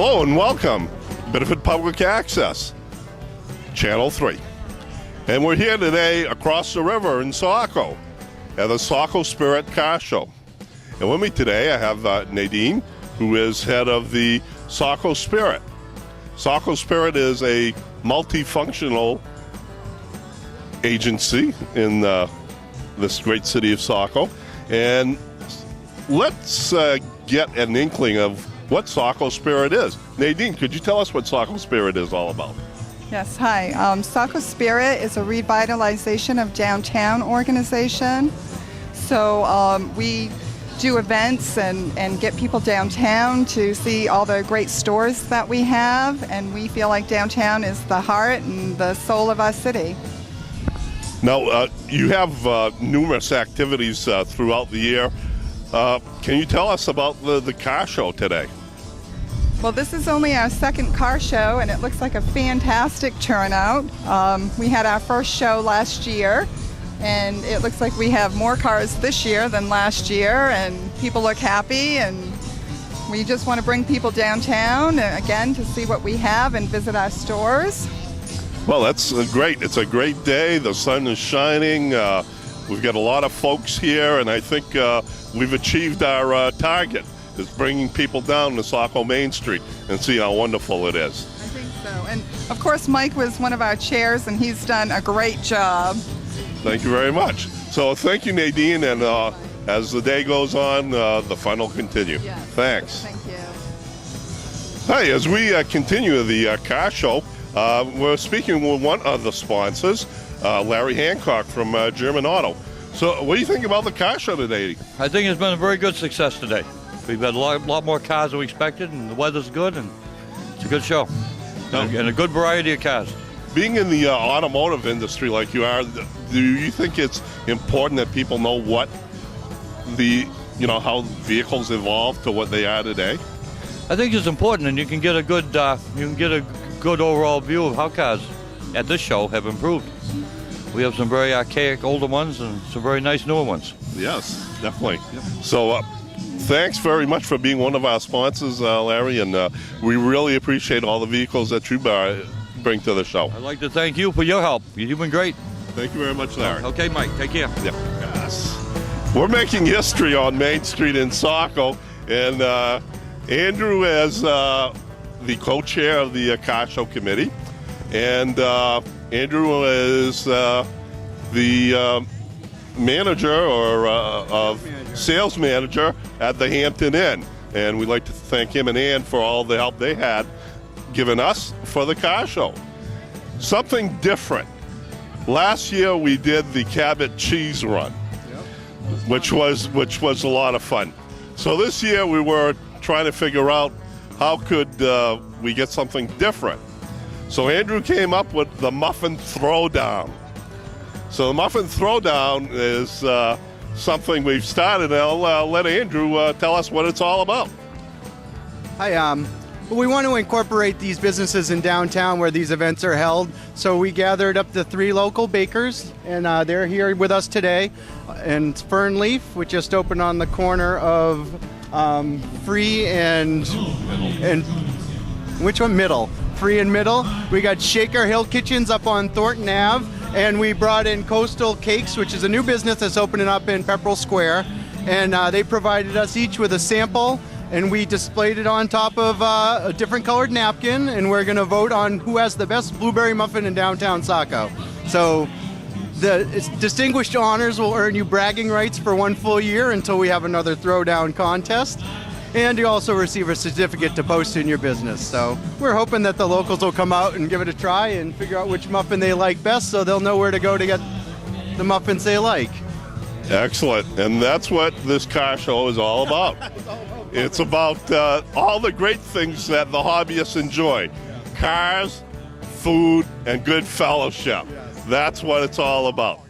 Hello and welcome, Benefit Public Access, Channel 3. And we're here today across the river in Saco at the Saco Spirit Carshow. And with me today I have Nadine, who is head of the Saco Spirit. Saco Spirit is a multifunctional agency in this great city of Saco. And let's get an inkling of what Saco Spirit is. Nadine, could you tell us what Saco Spirit is all about? Yes, hi. Saco Spirit is a revitalization of downtown organization. So we do events and get people downtown to see all the great stores that we have, and we feel like downtown is the heart and the soul of our city. Now, you have numerous activities throughout the year. Can you tell us about the car show today? Well, this is only our second car show, and it looks like a fantastic turnout. We had our first show last year, and it looks like we have more cars this year than last year, and people look happy, and we just want to bring people downtown, again, to see what we have and visit our stores. Well, that's great. It's a great day. The sun is shining. We've got a lot of folks here, and I think we've achieved our target. Is bringing people down to Saco Main Street and see how wonderful it is. I think so. And of course, Mike was one of our chairs, and he's done a great job. Thank you very much. So thank you, Nadine, and as the day goes on, the fun will continue. Yes. Thanks. Thank you. Hey, as we continue the car show, we're speaking with one of the sponsors, Larry Hancock from German Auto. So what do you think about the car show today? I think it's been a very good success today. We've had a lot more cars than we expected, and the weather's good, and it's a good show. And a good variety of cars. Being in the automotive industry like you are, do you think it's important that people know what how vehicles evolve to what they are today? I think it's important, and you can get a good overall view of how cars at this show have improved. We have some very archaic older ones and some very nice newer ones. Yes, definitely. Yep. So thanks very much for being one of our sponsors, Larry, and we really appreciate all the vehicles that you bring to the show. I'd like to thank you for your help. You've been great. Thank you very much, Larry. Okay, Mike, take care. Yeah. Yes. We're making history on Main Street in Saco, and Andrew is the co-chair of the car show committee, and Andrew is the manager or sales manager at the Hampton Inn, and we'd like to thank him and Ann for all the help they had given us for the car show. Something different. Last year we did the Cabot Cheese Run, which was a lot of fun. So this year we were trying to figure out how could we get something different. So Andrew came up with the Muffin Throwdown. So the Muffin Throwdown is something we've started, and I'll let Andrew tell us what it's all about. Hi, we want to incorporate these businesses in downtown where these events are held. So we gathered up the 3 local bakers, and they're here with us today. And it's Fern Leaf, which just opened on the corner of Free and which one? Middle. Free and Middle. We got Shaker Hill Kitchens up on Thornton Ave, and we brought in Coastal Cakes, which is a new business that's opening up in Pepperell Square, and they provided us each with a sample, and we displayed it on top of a different colored napkin, and we're going to vote on who has the best blueberry muffin in downtown Saco. So the distinguished honors will earn you bragging rights for 1 full year until we have another throwdown contest. And you also receive a certificate to post in your business. So we're hoping that the locals will come out and give it a try and figure out which muffin they like best, so they'll know where to go to get the muffins they like. Excellent. And that's what this car show is all about. It's about all the great things that the hobbyists enjoy. Cars, food, and good fellowship. That's what it's all about.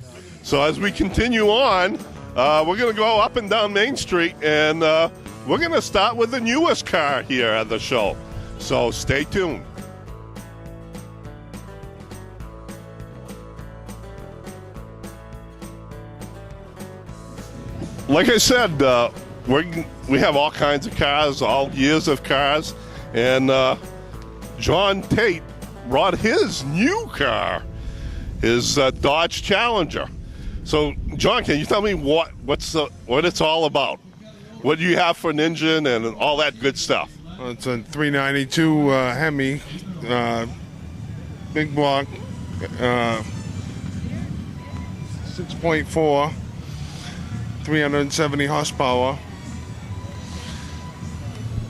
So as we continue on, we're going to go up and down Main Street, and we're going to start with the newest car here at the show. So stay tuned. Like I said, we have all kinds of cars, all years of cars, And John Tate brought his new car, his Dodge Challenger. So, John, can you tell me what it's all about? What do you have for an engine and all that good stuff? Well, it's a 392 Hemi, big block, 6.4, 370 horsepower.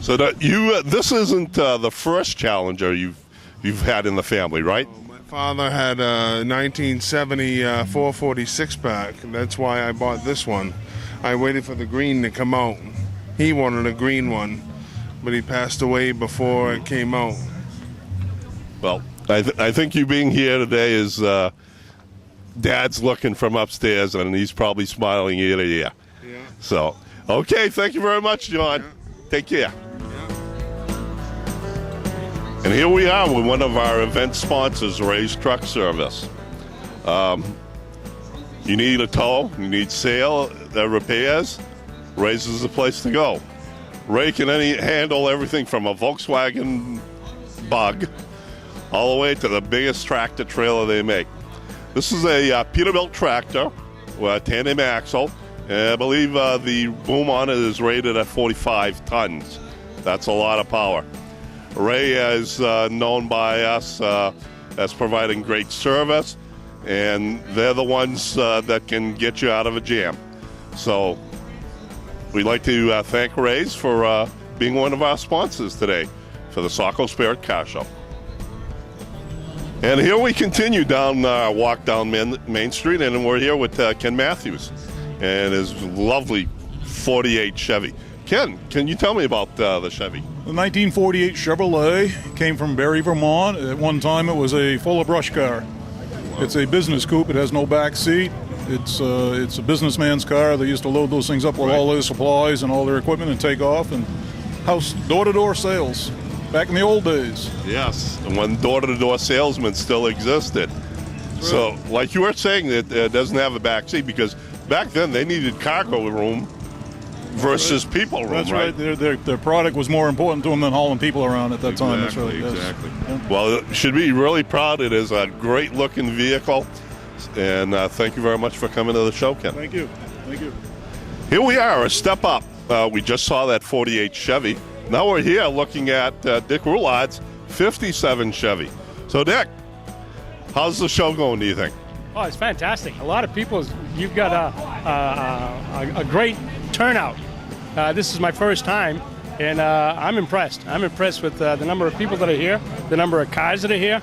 So that this isn't the first Challenger you've had in the family, right? My father had a 1970 446 pack. That's why I bought this one. I waited for the green to come out. He wanted a green one, but he passed away before it came out. Well, I think you being here today is Dad's looking from upstairs, and he's probably smiling ear to ear. Yeah. So, okay, thank you very much, John. Yeah. Take care. And here we are with one of our event sponsors, Ray's Truck Service. You need a tow, you need sale, repairs, Ray's is the place to go. Ray can handle everything from a Volkswagen Bug all the way to the biggest tractor trailer they make. This is a Peterbilt tractor with a tandem axle. And I believe the boom on it is rated at 45 tons. That's a lot of power. Ray is known by us as providing great service, and they're the ones that can get you out of a jam. So we'd like to thank Ray's for being one of our sponsors today for the Saco Spirit Carshow. And here we continue down our walk down Main Street, and we're here with Ken Matthews and his lovely 48 Chevy. Ken, can you tell me about the Chevy? The 1948 Chevrolet came from Barrie, Vermont. At one time it was a full of brush car. It's a business coupe. It has no back seat. It's a businessman's car. They used to load those things up with all their supplies and all their equipment and take off and house door-to-door sales back in the old days. Yes, when door-to-door salesmen still existed. So, like you were saying, it doesn't have a back seat because back then they needed cargo room versus people room. That's right. Their product was more important to them than hauling people around at that time. That's right. Exactly. Yes. Yeah. Well, it should be really proud. It is a great-looking vehicle, and thank you very much for coming to the show, Ken. Thank you. Thank you. Here we are, a step up. We just saw that 48 Chevy. Now we're here looking at Dick Roulard's 57 Chevy. So, Dick, how's the show going, do you think? Oh, it's fantastic. A lot of people, you've got a great turnout. This is my first time, and I'm impressed. I'm impressed with the number of people that are here, the number of cars that are here.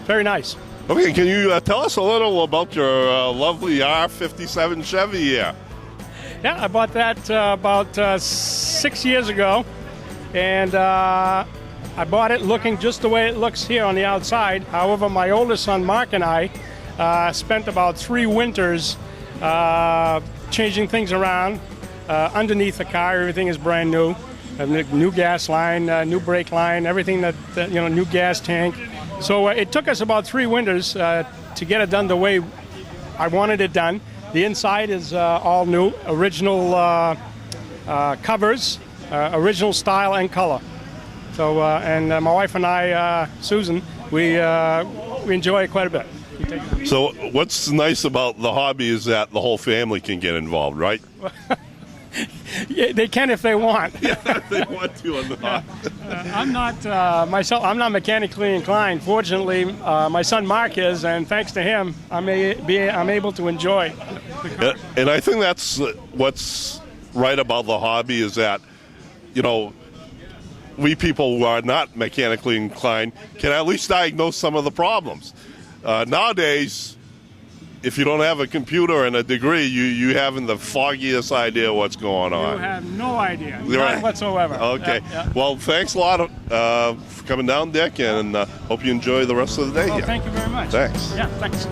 Very nice. Okay, can you tell us a little about your lovely R57 Chevy here? Yeah, I bought that about 6 years ago, and I bought it looking just the way it looks here on the outside. However, my oldest son, Mark, and I spent about 3 winters changing things around. Underneath the car, everything is brand new. A new gas line, new brake line, everything that new gas tank. So it took us about 3 winters to get it done the way I wanted it done. The inside is all new, original covers, original style and color. So and my wife and I, Susan, we enjoy it quite a bit. So what's nice about the hobby is that the whole family can get involved, right? Yeah, they can if they want. Yeah, if they want to or not. I'm not myself. I'm not mechanically inclined. Fortunately, my son Mark is, and thanks to him, I'm able to enjoy. And I think that's what's right about the hobby is that, we people who are not mechanically inclined can at least diagnose some of the problems. Nowadays, if you don't have a computer and a degree, you haven't the foggiest idea what's going on. You have no idea, Right. none whatsoever. Okay. Yeah. Well, thanks a lot for coming down, Dick, and hope you enjoy the rest of the day Oh, here. thank you very much. Thanks. Yeah, thanks.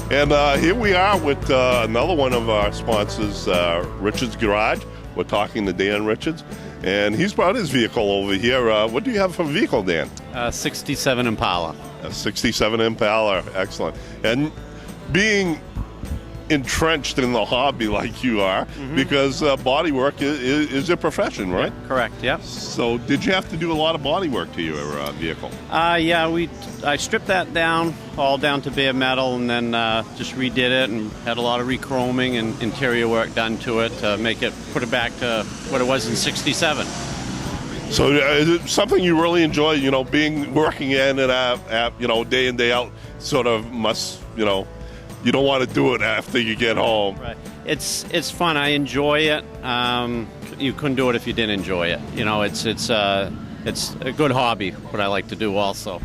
And here we are with another one of our sponsors, Richard's Garage. We're talking to Dan Richards, and he's brought his vehicle over here. What do you have for vehicle, Dan? 67 Impala. A 67 Impala. Excellent. And being entrenched in the hobby like you are, because body work is your profession, right? Yeah, correct, yeah. So did you have to do a lot of body work to your vehicle? Yeah, I stripped that down, all down to bare metal, and then just redid it and had a lot of re-chroming and interior work done to it to put it back to what it was in '67. So is it something you really enjoy, working in and out, day in, day out, sort of must, you don't want to do it after you get home. Right. It's fun. I enjoy it. You couldn't do it if you didn't enjoy it. It's a good hobby, what I like to do also.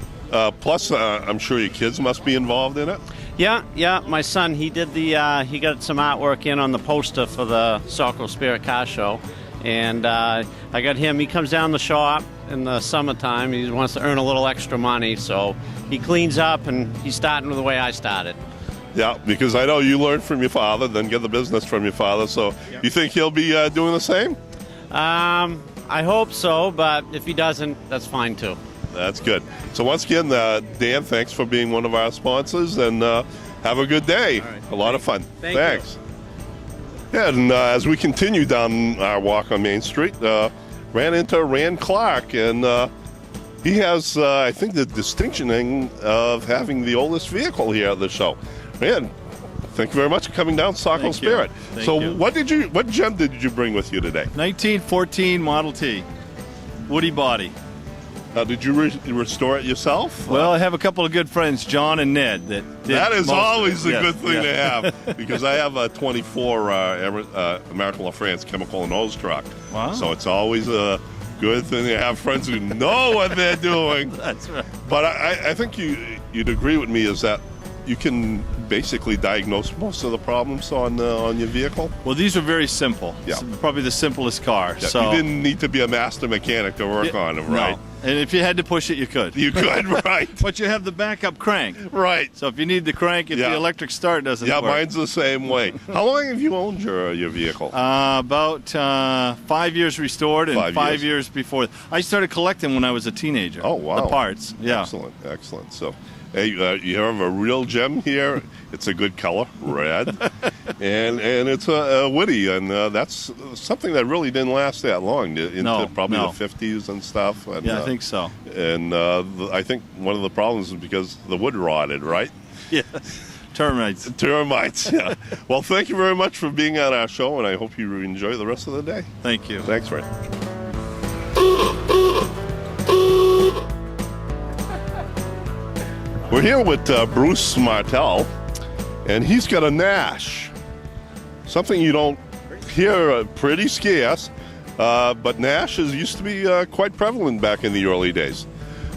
Plus, I'm sure your kids must be involved in it. Yeah. My son, he did he got some artwork in on the poster for the Saco Spirit Carshow. And I got him. He comes down the shop in the summertime. He wants to earn a little extra money, so he cleans up, and he's starting the way I started. Yeah, because I know you learned from your father, then get the business from your father. So You think he'll be doing the same? I hope so, but if he doesn't, that's fine too. That's good. So once again, Dan, thanks for being one of our sponsors, and have a good day. All right. A lot of fun. Thanks. You. Yeah, and as we continue down our walk on Main Street, ran into Rand Clark, and he has, I think, the distinction of having the oldest vehicle here at the show. Rand, thank you very much for coming down, Saco Spirit. Thank you. What gem did you bring with you today? 1914 Model T, woody body. Did you restore it yourself? Well, I have a couple of good friends, John and Ned, that did. That is always a Yes, good thing yeah. to have, because I have a 24 American La France chemical and hose truck. Wow. So it's always a good thing to have friends who know what they're doing. That's right. But I think you'd agree with me is that you can basically diagnose most of the problems on your vehicle. Well, these are very simple. Yeah. It's probably the simplest car. Yeah, So you didn't need to be a master mechanic to work on them, right? No. And if you had to push it, you could. You could, right. But you have the backup crank. Right. So if you need the crank, if Yeah. the electric start doesn't Yeah, work. mine's the same way. How long have you owned your vehicle? About 5 years restored, and 5 years. years before. I started collecting when I was a teenager. Oh, wow. The parts, yeah. Excellent. So, hey, you have a real gem here. It's a good color, red, and it's a woody, and that's something that really didn't last that long, into probably the 50s and stuff. And, Yeah, I think so. And I think one of the problems is because the wood rotted, right? Yeah. Termites. Termites, yeah. Well, thank you very much for being on our show, and I hope you enjoy the rest of the day. Thank you. Thanks, Ray. We're here with Bruce Martell, and he's got a Nash. Something you don't hear, pretty scarce, but Nashes used to be quite prevalent back in the early days.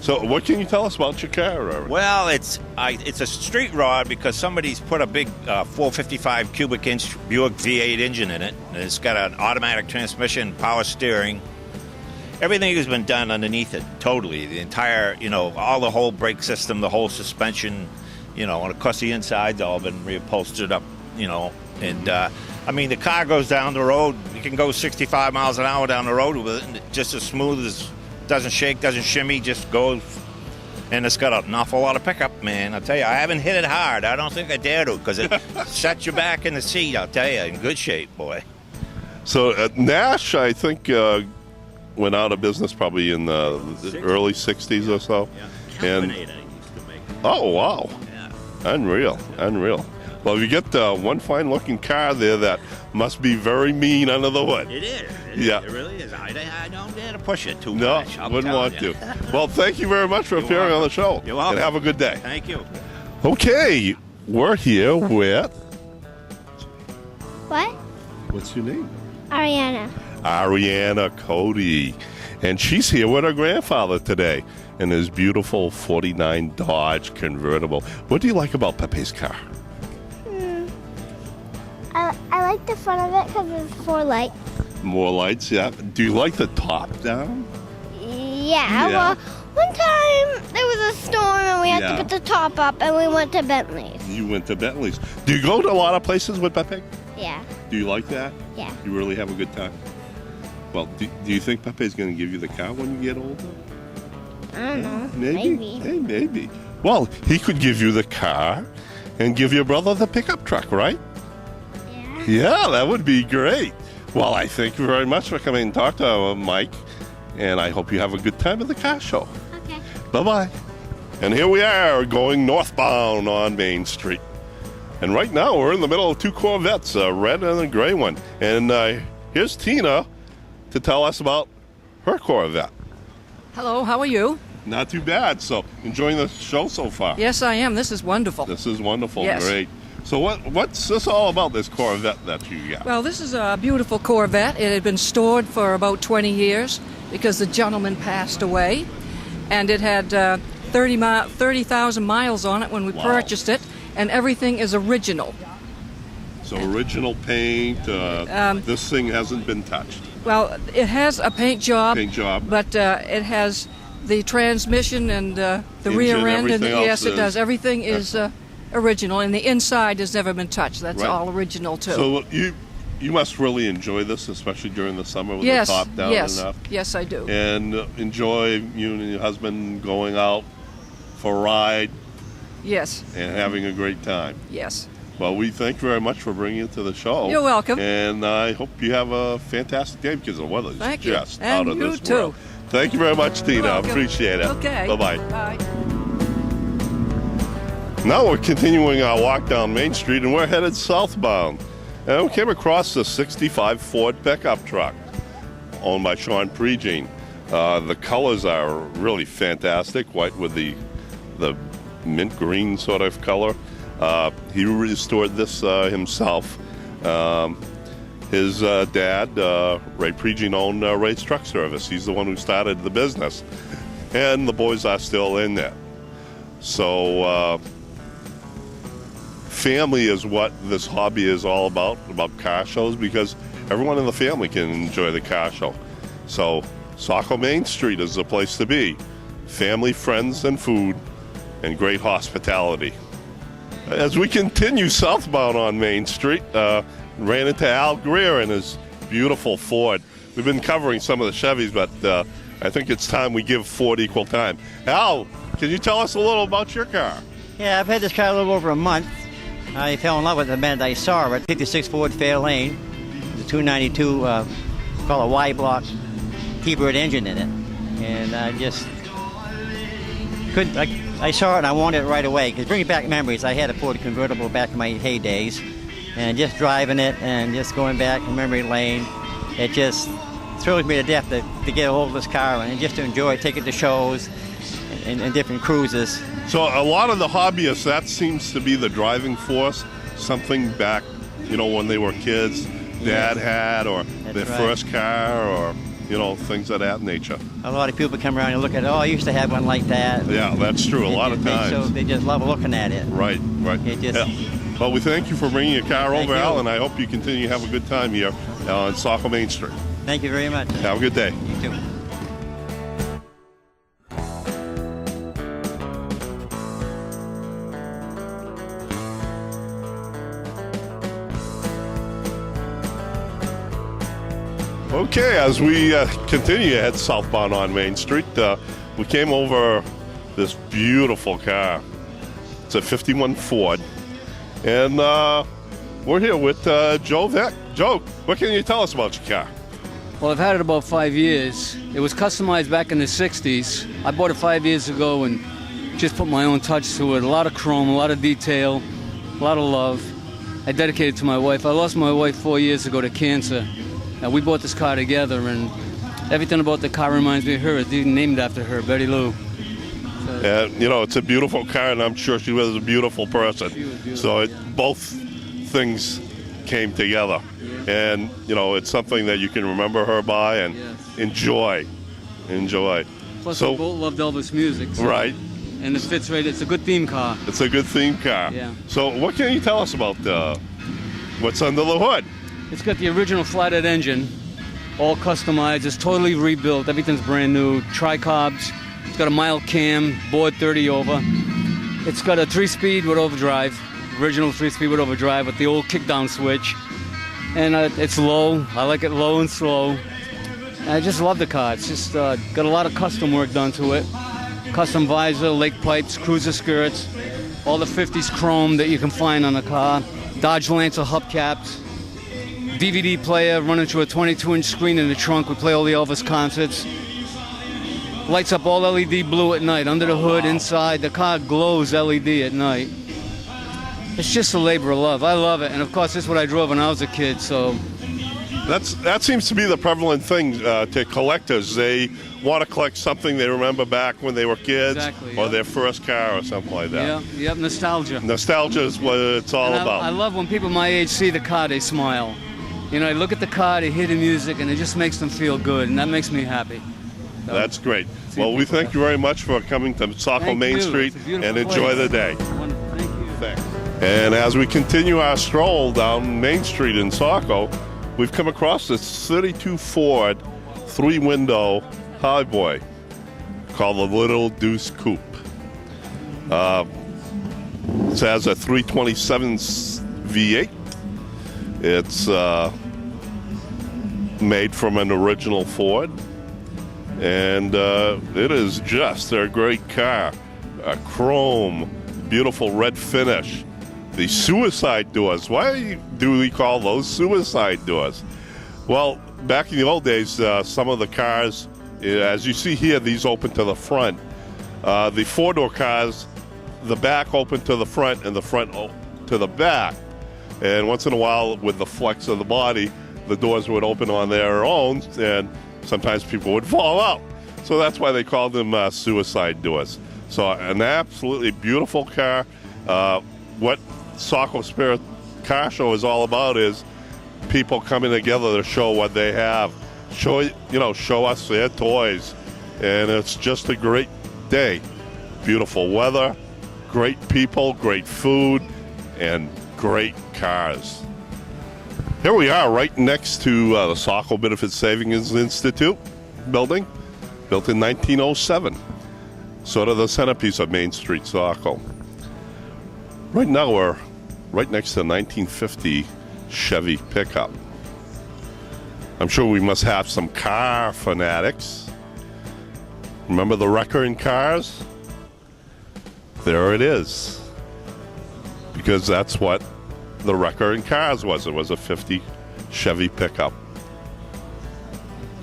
So what can you tell us about your car? Well, it's a street rod because somebody's put a big 455 cubic inch Buick V8 engine in it. And it's got an automatic transmission, power steering. Everything has been done underneath it, totally. The entire, all the whole brake system, the whole suspension, and of course the inside's all been reupholstered up, And, the car goes down the road. You can go 65 miles an hour down the road with it, and just as smooth as, doesn't shake, doesn't shimmy, just goes. And it's got an awful lot of pickup, man. I'll tell you, I haven't hit it hard. I don't think I dare to, because it sets you back in the seat, I'll tell you, in good shape, boy. So Nash, I think, went out of business probably in the early 60s or so. Yeah. And Calvinator used to make. oh, wow. Yeah. Unreal. Well, you get one fine-looking car there that must be very mean under the hood. It is. Yeah. It really is. I don't dare to push it too No, much. wouldn't want to. Well, thank you very much for appearing on the show. You're welcome. And have a good day. Thank you. Okay, we're here with... What? What's your name? Ariana. Cody. And she's here with her grandfather today in his beautiful 49 Dodge convertible. What do you like about Pepe's car? I like the front of it because it's 4 lights. More lights, yeah. Do you like the top down? Yeah, Yeah. well, one time there was a storm and we had Yeah. to put the top up and we went to Bentley's. You went to Bentley's. Do you go to a lot of places with Pepe? Yeah, Do you like that? yeah. You really have a good time? Well, do you think Pepe's going to give you the car when you get older? I don't know. Maybe. Hey, maybe. Well, he could give you the car and give your brother the pickup truck, right? Yeah, that would be great. Well, I thank you very much for coming and talk to Mike, and I hope you have a good time at the car show. Okay. Bye-bye. And here we are going northbound on Main Street. And right now we're in the middle of two Corvettes, a red and a gray one. And here's Tina to tell us about her Corvette. Hello, how are you? Not too bad. So, enjoying the show so far? Yes, I am. This is wonderful. This is wonderful. Yes. Great. So what's this all about, this Corvette that you got? Well, this is a beautiful Corvette. It had been stored for about 20 years because the gentleman passed away. And it had 30,000 miles on it when we purchased it. And everything is original. So original paint. This thing hasn't been touched. Well, it has a paint job. Paint job. But it has the transmission and the Engine, rear end. And everything yes, else it does. Everything is original. And the inside has never been touched. That's Right. all original, too. So you must really enjoy this, especially during the summer with the top down and up. Yes, I do. And enjoy you and your husband going out for a ride Yes, and having a great time. yes. Well, we thank you very much for bringing it to the show. You're welcome. And I hope you have a fantastic day because the weather's Thank you. just And out of you this too. world. Thank you very much, Tina. welcome. Appreciate it. Okay. Bye-bye. Bye. Now we're continuing our walk down Main Street, and we're headed southbound. And we came across the 65 Ford pickup truck owned by Sean Pregine. The colors are really fantastic, white with the mint green sort of color. He restored this himself. His dad, Ray Pregine, owned Ray's Truck Service. He's the one who started the business. And the boys are still in there. So family is what this hobby is all about car shows, because everyone in the family can enjoy the car show. So Saco Main Street is the place to be. Family, friends, and food, and great hospitality. As we continue southbound on Main Street, ran into Al Greer and his beautiful Ford. We've been covering some of the Chevys, but I think it's time we give Ford equal time. Al, can you tell us a little about your car? Yeah, I've had this car a little over a month. I fell in love with it the minute I saw it. 56 Ford Fairlane, the 292, called a Y-block T-bird engine in it. And I just couldn't, I saw it and I wanted it right away, because bringing back memories. I had a Ford convertible back in my heydays, and just driving it and just going back in memory lane, it just thrills me to death to get a hold of this car and just to enjoy it, take it to shows and different cruises. So a lot of the hobbyists, that seems to be the driving force, something back, when they were kids, Dad had, or their first car, or, things of that nature. A lot of people come around and look at it, I used to have one like that. Yeah, that's true, a lot of times. So they just love looking at it. Right. Yeah. Well, we thank you for bringing your car over, Al, and I hope you continue to have a good time here on Saco Main Street. Thank you very much. Have a good day. You too. Okay, as we continue to head southbound on Main Street, we came over this beautiful car. It's a 51 Ford. And we're here with Joe Vick. Joe, what can you tell us about your car? Well, I've had it about 5 years. It was customized back in the 60s. I bought it 5 years ago and just put my own touch to it. A lot of chrome, a lot of detail, a lot of love. I dedicated it to my wife. I lost my wife 4 years ago to cancer. We bought this car together, and everything about the car reminds me of her. It's even named after her, Betty Lou. And, it's a beautiful car, and I'm sure she was a beautiful person. She was beautiful, so both things came together. Yeah. And, it's something that you can remember her by and enjoy. Plus, we both loved Elvis music. So, right. And it fits right. It's a good theme car. It's a good theme car. Yeah. So what can you tell us about what's under the hood? It's got the original flathead engine, all customized. It's totally rebuilt. Everything's brand new. Tri-cobs. It's got a mild cam, board 30 over. It's got a 3-speed with overdrive, original 3-speed with overdrive with the old kickdown switch. And it's low. I like it low and slow. And I just love the car. It's just got a lot of custom work done to it. Custom visor, lake pipes, cruiser skirts, all the 50s chrome that you can find on a car. Dodge Lancer hubcaps. DVD player running through a 22-inch screen in the trunk. We play all the Elvis concerts. Lights up all LED blue at night, under the hood, inside. The car glows LED at night. It's just a labor of love. I love it, and of course, this is what I drove when I was a kid, so... That seems to be the prevalent thing to collectors. They want to collect something they remember back when they were kids, exactly, or their first car or something like that. Yeah, nostalgia. Nostalgia is what it's all about. I love when people my age see the car, they smile. You know, they look at the car, they hear the music, and it just makes them feel good, and that makes me happy. So, that's great. Well, we thank you very much for coming to Saco Main Street, and enjoy the day. Thank you. Thanks. And as we continue our stroll down Main Street in Saco, we've come across this 32 Ford 3-window highboy called the Little Deuce Coupe. It has a 327 V8. It's made from an original Ford, and it is just a great car. Chrome, beautiful red finish. The suicide doors. Why do we call those suicide doors? Well, back in the old days, some of the cars, as you see here, these open to the front. The four-door cars, the back open to the front and the front to the back. And once in a while, with the flex of the body, the doors would open on their own, and sometimes people would fall out. So that's why they called them suicide doors. So an absolutely beautiful car. What Saco Spirit Carshow is all about is people coming together to show what they have, show us their toys, and it's just a great day. Beautiful weather, great people, great food, and great cars. Here we are, right next to the Saco Benefit Savings Institute building, built in 1907, sort of the centerpiece of Main Street, Saco. Right now we're right next to a 1950 Chevy pickup. I'm sure we must have some car fanatics. Remember the wrecker in Cars? There it is. Because that's what the wrecker in Cars was. It was a 50 Chevy pickup.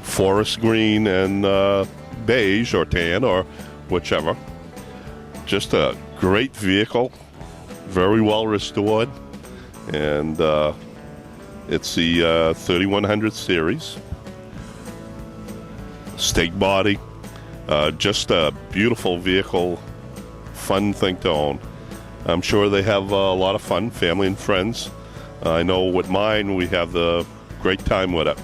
Forest green and beige or tan or whichever. Just a great vehicle. Very well restored, and it's the 3100 series. Stake body, just a beautiful vehicle, fun thing to own. I'm sure they have a lot of fun, family and friends. I know with mine, we have the great time with it.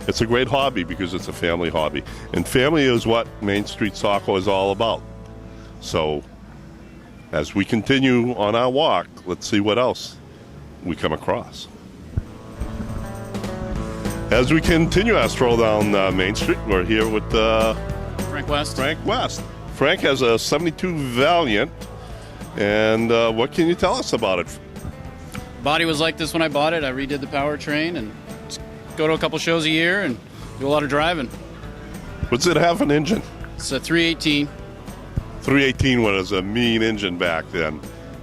It's a great hobby because it's a family hobby, and family is what Main Street Saco is all about. So, as we continue on our walk, let's see what else we come across. As we continue our stroll down Main Street, we're here with Frank West. Frank has a 72 Valiant, and what can you tell us about it? Body was like this when I bought it. I redid the powertrain and just go to a couple shows a year and do a lot of driving. What's it have an engine? It's a 318. 318 was a mean engine back then,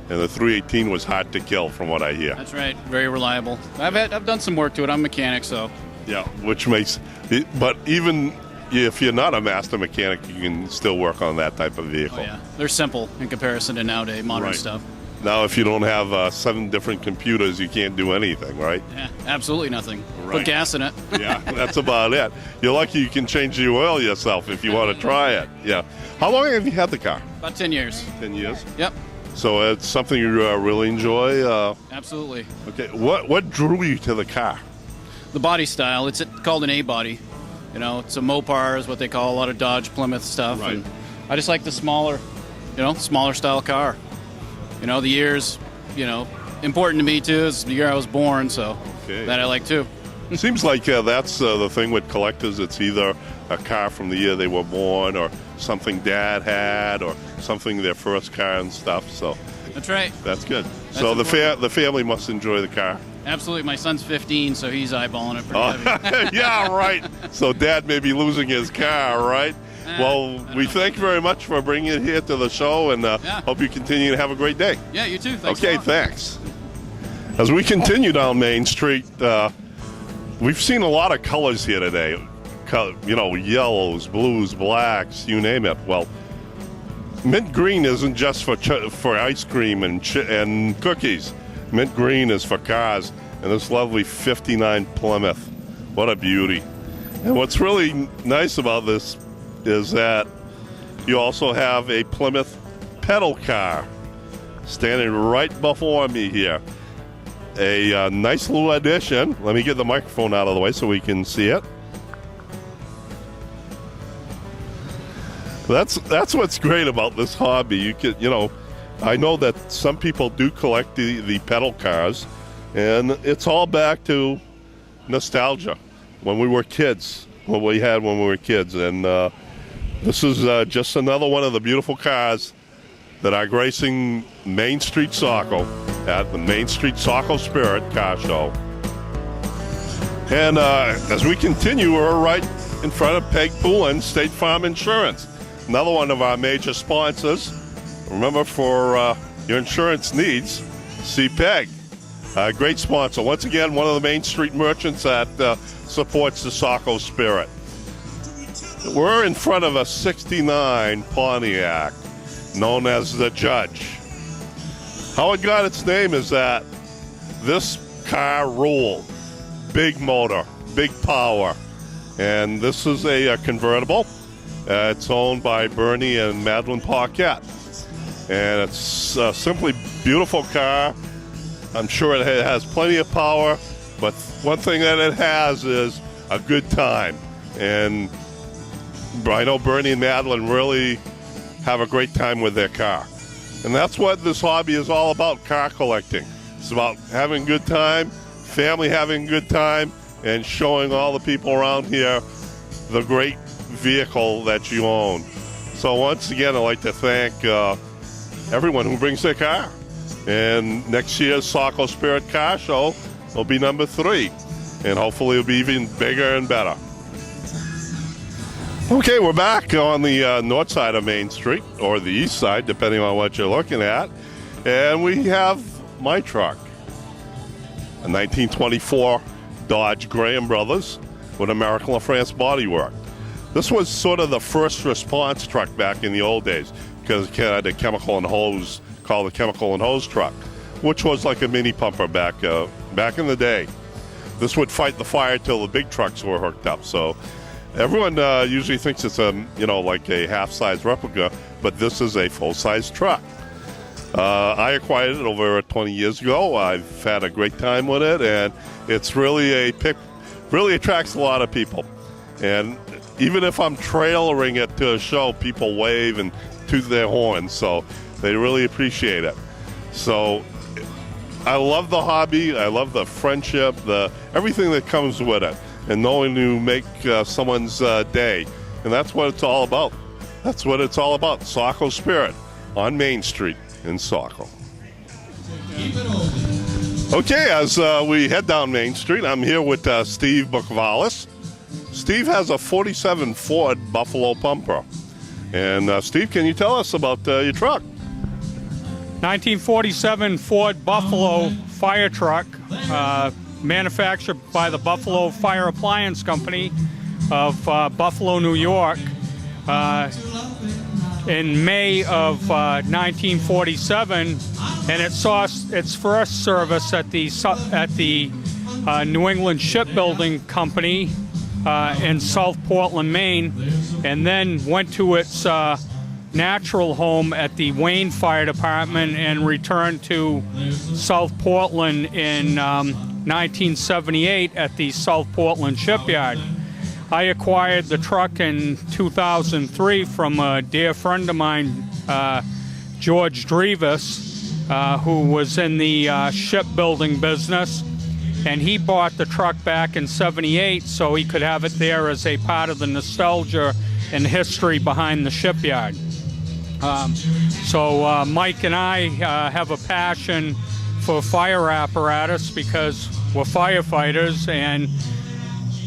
and the 318 was hard to kill from what I hear. That's right, very reliable. I've done some work to it. I'm a mechanic, so. Yeah, which makes it, but even if you're not a master mechanic, you can still work on that type of vehicle. Oh, yeah. They're simple in comparison to nowadays modern stuff. Now, if you don't have 7 different computers, you can't do anything, right? Yeah, absolutely nothing. Right. Put gas in it. Yeah, that's about it. You're lucky you can change the oil yourself if you want to try it. Yeah. How long have you had the car? About 10 years. 10 years? Yep. So it's something you really enjoy? Absolutely. Okay. What drew you to the car? The body style. It's called an A-body. You know, it's a Mopar is what they call a lot of Dodge, Plymouth stuff. Right. And I just like the smaller style car. You know, the year's, important to me, too. It's the year I was born, so that I like, too. Seems like that's the thing with collectors. It's either a car from the year they were born or something Dad had or something their first car and stuff. So that's right. That's good. So the family must enjoy the car. Absolutely. My son's 15, so he's eyeballing it pretty heavy. Yeah, right. So Dad may be losing his car, right? Well, we thank you very much for bringing it here to the show, and hope you continue to have a great day. Yeah, you too. Thanks okay, thanks. As we continue down Main Street, We've seen a lot of colors here today. You know, yellows, blues, blacks, you name it. Well, mint green isn't just for ice cream and cookies. Mint green is for cars, and this lovely 59 Plymouth. What a beauty. And what's really nice about this is that you also have a Plymouth pedal car standing right before me here. A nice little addition. Let me get the microphone out of the way so we can see it. That's what's great about this hobby. You can, you know, I know that some people do collect the pedal cars, and it's all back to nostalgia when we were kids, what we had when we were kids. And this is just another one of the beautiful cars that are gracing Main Street Saco at the Main Street Saco Spirit Carshow. And as we continue, we're right in front of Peg Poulin State Farm Insurance, another one of our major sponsors. Remember, for your insurance needs, see Peg. Great sponsor. Once again, one of the Main Street merchants that supports the Saco Spirit. We're in front of a 69 Pontiac, known as the Judge. How it got its name is that this car ruled. Big motor, big power. And this is a convertible. It's owned by Bernie and Madeline Paquette. And it's a simply beautiful car. I'm sure it has plenty of power, but one thing that it has is a good time. And I know Bernie and Madeline really have a great time with their car. And that's what this hobby is all about, car collecting. It's about having a good time, family having a good time, and showing all the people around here the great vehicle that you own. So once again, I'd like to thank everyone who brings their car. And next year's Saco Spirit Carshow will be number 3. And hopefully it'll be even bigger and better. Okay, we're back on the north side of Main Street, or the east side, depending on what you're looking at. And we have my truck, a 1924 Dodge Graham Brothers with American LaFrance bodywork. This was sort of the first response truck back in the old days, because it had a chemical and hose, called the chemical and hose truck, which was like a mini pumper back in the day. This would fight the fire till the big trucks were hooked up. So everyone usually thinks it's like a half-size replica, but this is a full-size truck. I acquired it over 20 years ago. I've had a great time with it, and it's really really attracts a lot of people. And even if I'm trailering it to a show, people wave and toot their horns, so they really appreciate it. So I love the hobby. I love the friendship, everything that comes with it, and knowing to make someone's day. And that's what it's all about. That's what it's all about. Saco Spirit on Main Street in Saco. Okay, as we head down Main Street, I'm here with Steve Bukvalis. Steve has a 47 Ford Buffalo Pumper. And Steve, can you tell us about your truck? 1947 Ford Buffalo fire truck, manufactured by the Buffalo Fire Appliance Company of Buffalo, New York, in May of 1947, and it saw its first service at the New England Shipbuilding Company in South Portland, Maine, and then went to its natural home at the Wayne Fire Department and returned to South Portland in 1978 at the South Portland Shipyard. I acquired the truck in 2003 from a dear friend of mine, George Drevis, who was in the shipbuilding business, and he bought the truck back in '78 so he could have it there as a part of the nostalgia and history behind the shipyard. So Mike and I have a passion for fire apparatus because we're firefighters and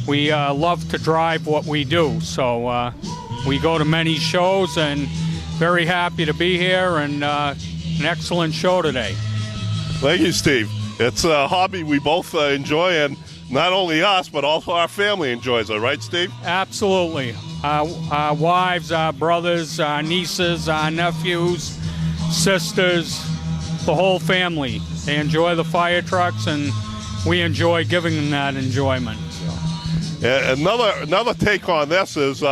we love to drive what we do. So we go to many shows, and very happy to be here, and an excellent show today. Thank you, Steve. It's a hobby we both enjoy, and not only us, but also our family enjoys it, right, Steve? Absolutely. Our wives, our brothers, our nieces, our nephews, sisters, the whole family. They enjoy the fire trucks, and we enjoy giving them that enjoyment. So. Another take on this is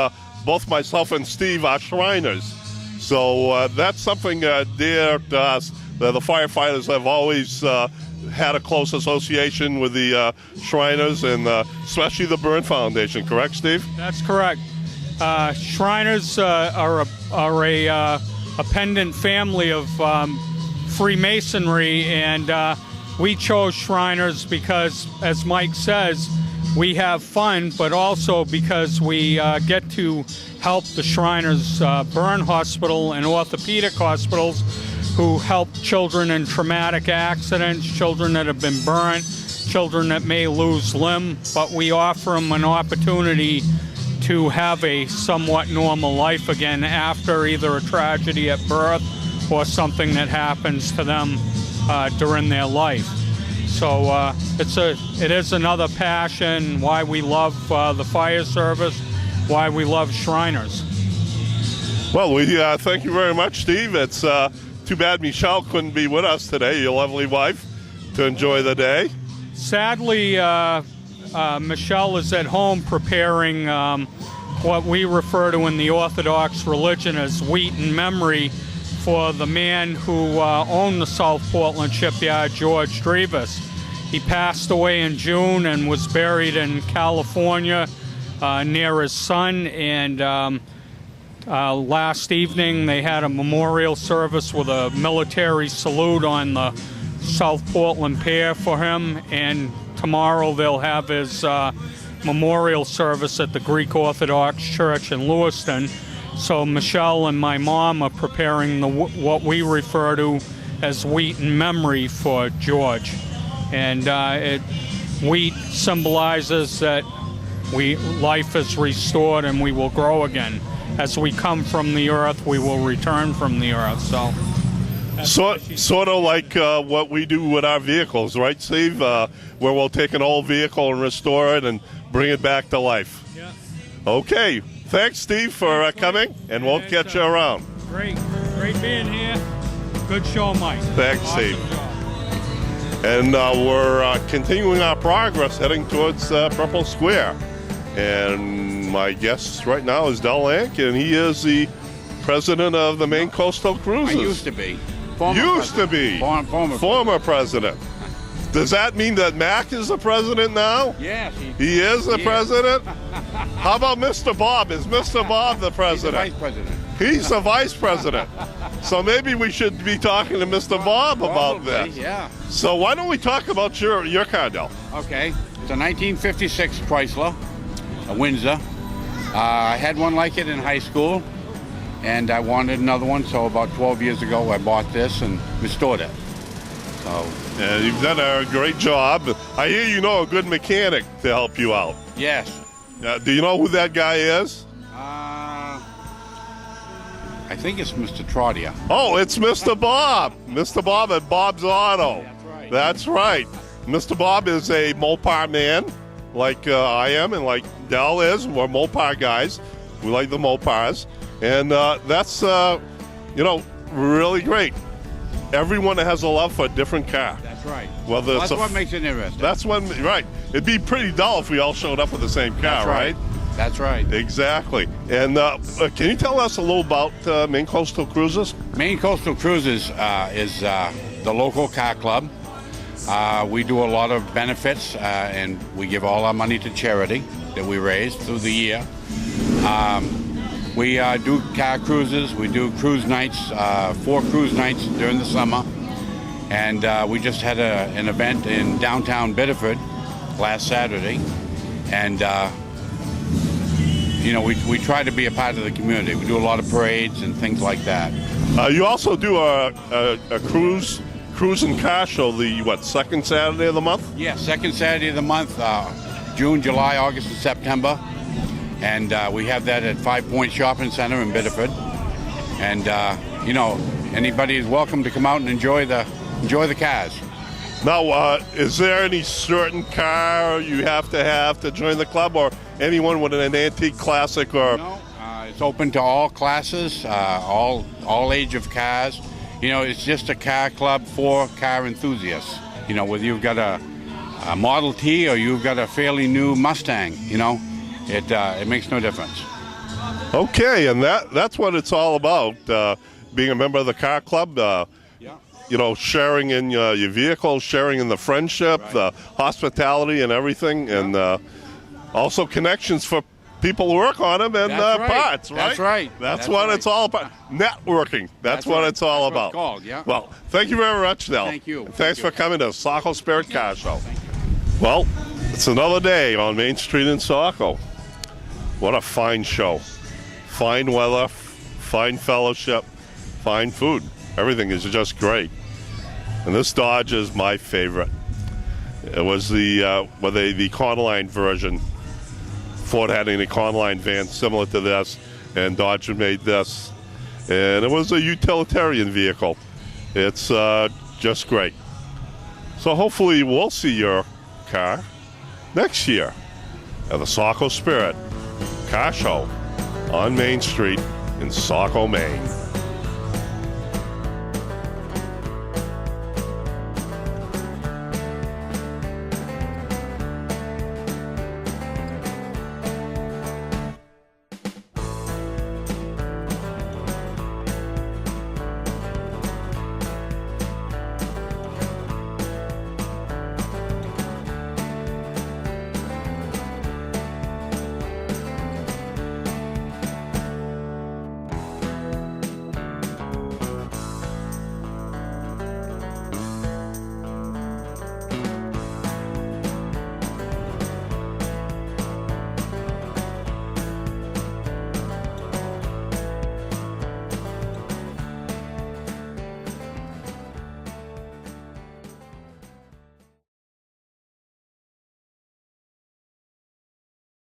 both myself and Steve are Shriners. So that's something dear to us. The firefighters have always had a close association with the Shriners, and especially the Burn Foundation, correct, Steve? That's correct. Shriners are a pendant family of Freemasonry, and we chose Shriners because, as Mike says, we have fun, but also because we get to help the Shriners Burn Hospital and orthopedic hospitals who help children in traumatic accidents, children that have been burnt, children that may lose limb, but we offer them an opportunity to have a somewhat normal life again after either a tragedy at birth or something that happens to them during their life. So it is another passion, why we love the fire service, why we love Shriners. Well, we thank you very much, Steve. It's too bad Michelle couldn't be with us today, your lovely wife, to enjoy the day. Sadly, Michelle is at home preparing what we refer to in the Orthodox religion as wheat in memory for the man who owned the South Portland shipyard, George Drevis. He passed away in June and was buried in California near his son, and last evening they had a memorial service with a military salute on the South Portland Pier for him, and tomorrow they'll have his memorial service at the Greek Orthodox Church in Lewiston. So Michelle and my mom are preparing what we refer to as wheat in memory for George. And wheat symbolizes that life is restored and we will grow again. As we come from the earth, we will return from the earth. So, sort of like what we do with our vehicles, right, Steve? Where we'll take an old vehicle and restore it and bring it back to life. Yeah. Okay. Thanks, Steve, for coming, and we'll catch you around. Great being here. Good show, Mike. Thanks, awesome Steve. Job. And we're continuing our progress heading towards Purple Square. And my guest right now is Del Ank, and he is the president of the Maine Coastal Cruises. I used to be. Former president. Does that mean that Mac is the president now? Yes. He is the president? How about Mr. Bob? Is Mr. Bob the president? He's the vice president. He's the vice president. So maybe we should be talking to Mr. Bob about this. Yeah. So why don't we talk about your car, Del? Okay. It's a 1956 Chrysler, a Windsor. I had one like it in high school, and I wanted another one, so about 12 years ago I bought this and restored it. So, you've done a great job. I hear you know a good mechanic to help you out. Yes. Do you know who that guy is? I think it's Mr. Trodia. Oh, it's Mr. Bob. Mr. Bob at Bob's Auto. That's right. That's right. Mr. Bob is a Mopar man, like I am, and like Del is. We're Mopar guys. We like the Mopars. And that's, really great. Everyone has a love for a different car. That's right. Whether that's what makes it interesting. That's right. It'd be pretty dull if we all showed up with the same car, that's right? That's right. Exactly. And can you tell us a little about Maine Coastal Cruises? Maine Coastal Cruises is the local car club. We do a lot of benefits, and we give all our money to charity that we raise through the year. We do car cruises. We do cruise nights, 4 cruise nights during the summer. And we just had an event in downtown Biddeford last Saturday. And, we try to be a part of the community. We do a lot of parades and things like that. You also do a cruise and car show, second Saturday of the month? Yeah, second Saturday of the month, June, July, August, and September. And we have that at 5 Point Shopping Center in Biddeford. And, anybody is welcome to come out and enjoy the cars. Now, is there any certain car you have to join the club, or anyone with an antique classic? Or No, it's open to all classes, all age of cars. You know, it's just a car club for car enthusiasts. You know, whether you've got a Model T or you've got a fairly new Mustang, you know, it makes no difference. Okay, and that's what it's all about, being a member of the car club. You know, sharing in your vehicle, sharing in the friendship, the hospitality and everything, and also connections for people who work on them and parts, right? That's right. That's what it's all about. Networking. That's what it's all about. It's called, yeah. Well, thank you very much, Del. Thank you. Thanks for coming to Saco Spirit Carshow. Well, it's another day on Main Street in Saco. What a fine show. Fine weather, fine fellowship, fine food. Everything is just great. And this Dodge is my favorite. It was the Econoline version. Ford had an Econoline van similar to this, and Dodge made this. And it was a utilitarian vehicle. It's just great. So hopefully we'll see your car next year at the Saco Spirit Car Show on Main Street in Saco, Maine.